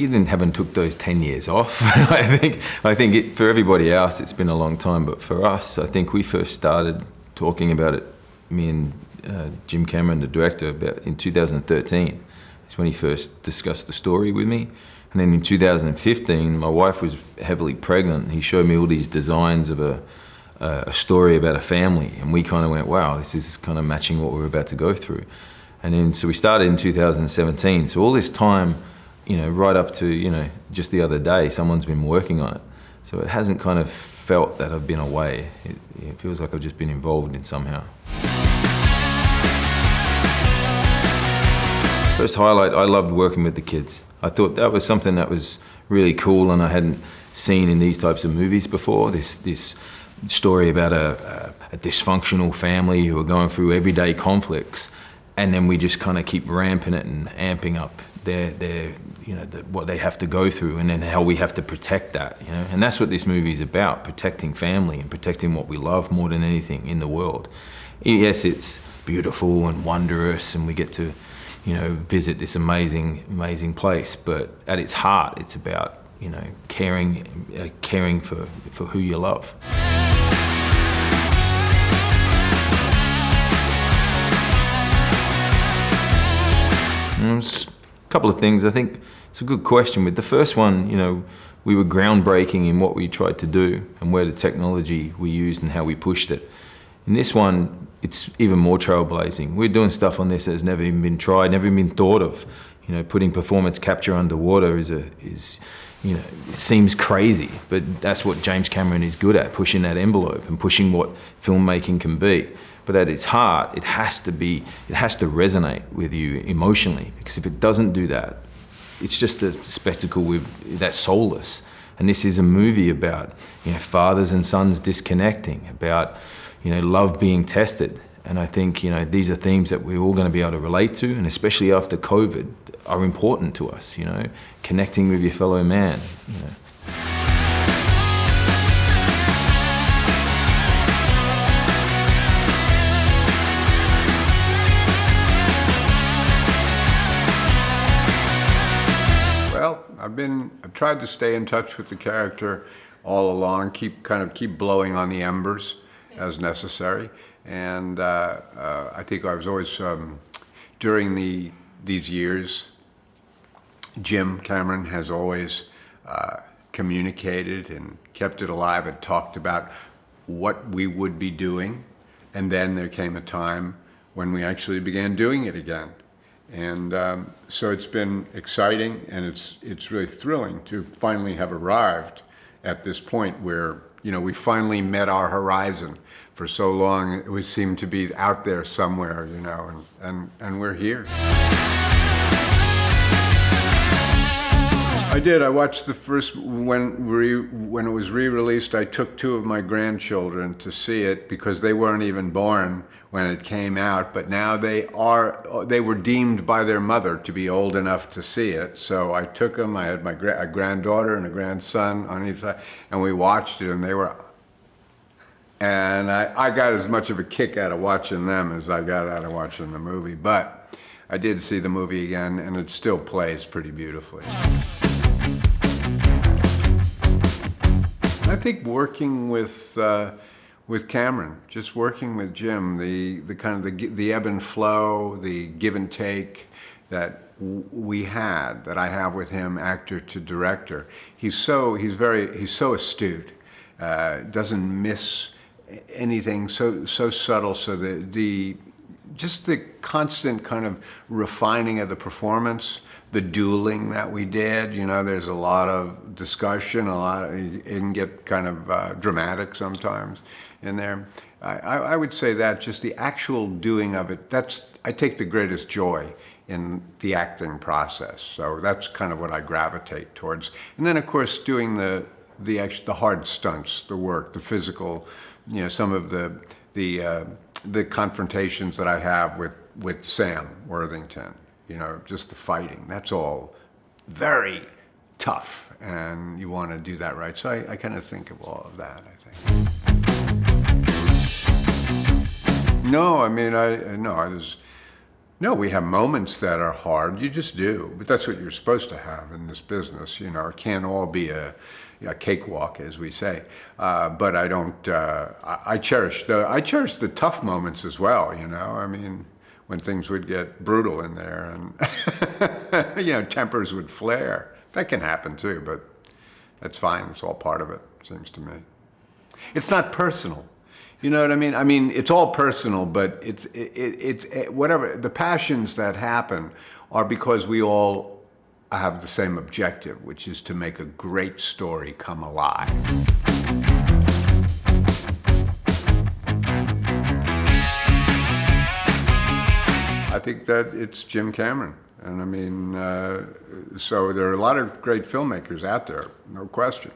haven't took those 10 years off. I think for everybody else it's been a long time, but for us, I think we first started talking about it, me and Jim Cameron, the director, about in 2013. It's when he first discussed the story with me. And then in 2015, my wife was heavily pregnant. He showed me all these designs of a story about a family, and we kind of went, wow, this is kind of matching what we're about to go through. And then, so we started in 2017. So all this time, right up to, just the other day, someone's been working on it. So it hasn't kind of felt that I've been away. It feels like I've just been involved in somehow. First highlight, I loved working with the kids. I thought that was something that was really cool and I hadn't seen in these types of movies before. This story about a dysfunctional family who are going through everyday conflicts, and then we just kind of keep ramping it and amping up their what they have to go through, and then how we have to protect that, And that's what this movie is about, protecting family and protecting what we love more than anything in the world. Yes, it's beautiful and wondrous, and we get to, visit this amazing place, but at its heart, it's about, caring for who you love. A couple of things. I think it's a good question. With the first one, we were groundbreaking in what we tried to do and where the technology we used and how we pushed it. In this one, it's even more trailblazing. We're doing stuff on this that has never even been tried, never even been thought of. Putting performance capture underwater it seems crazy, but that's what James Cameron is good at, pushing that envelope and pushing what filmmaking can be. But at its heart, it has to resonate with you emotionally, because if it doesn't do that, it's just a spectacle that's soulless. And this is a movie about, fathers and sons disconnecting, about, love being tested. And I think, these are themes that we're all going to be able to relate to, and especially after COVID, are important to us, connecting with your fellow man, I've tried to stay in touch with the character all along, keep blowing on the embers as necessary. And I think I was always, during these years, Jim Cameron has always communicated and kept it alive and talked about what we would be doing. And then there came a time when we actually began doing it again. And so it's been exciting, and it's really thrilling to finally have arrived at this point where, we finally met our horizon. For so long, it would seem to be out there somewhere, and we're here. I did. I watched the first, when it was re-released, I took 2 of my grandchildren to see it because they weren't even born when it came out, but now they were deemed by their mother to be old enough to see it. So I took them, I had a granddaughter and a grandson on each side, and we watched it, and I got as much of a kick out of watching them as I got out of watching the movie. But I did see the movie again, and it still plays pretty beautifully. I think working with Cameron, just working with Jim, the kind of the ebb and flow, the give and take that I have with him, actor to director. He's so astute. Doesn't miss anything, so subtle. So just the constant kind of refining of the performance, the dueling that we did, there's a lot of discussion, it can get kind of dramatic sometimes in there. I would say that just the actual doing of it, I take the greatest joy in the acting process. So that's kind of what I gravitate towards. And then of course doing the hard stunts, the work, the physical, some of the confrontations that I have with Sam Worthington, just the fighting. That's all very tough, and you want to do that right. So I kind of think of all of that, I think. No, I mean, No, we have moments that are hard. You just do, but that's what you're supposed to have in this business. You know, it can't all be a cakewalk, as we say. But I don't. I cherish the tough moments as well. You know, I mean, when things would get brutal in there, and you know, tempers would flare. That can happen too, but that's fine. It's all part of it, seems to me. It's not personal. You know what I mean? I mean, it's all personal, but it's whatever. The passions that happen are because we all have the same objective, which is to make a great story come alive. I think that it's Jim Cameron. And I mean, so there are a lot of great filmmakers out there, no question.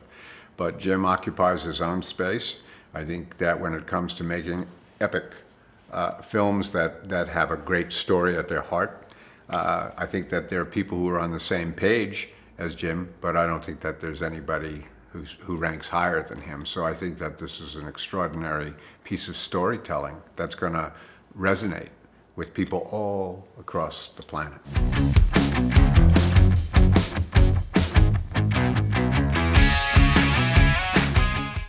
But Jim occupies his own space. I think that when it comes to making epic films that have a great story at their heart, I think that there are people who are on the same page as Jim, but I don't think that there's anybody who ranks higher than him. So I think that this is an extraordinary piece of storytelling that's going to resonate with people all across the planet.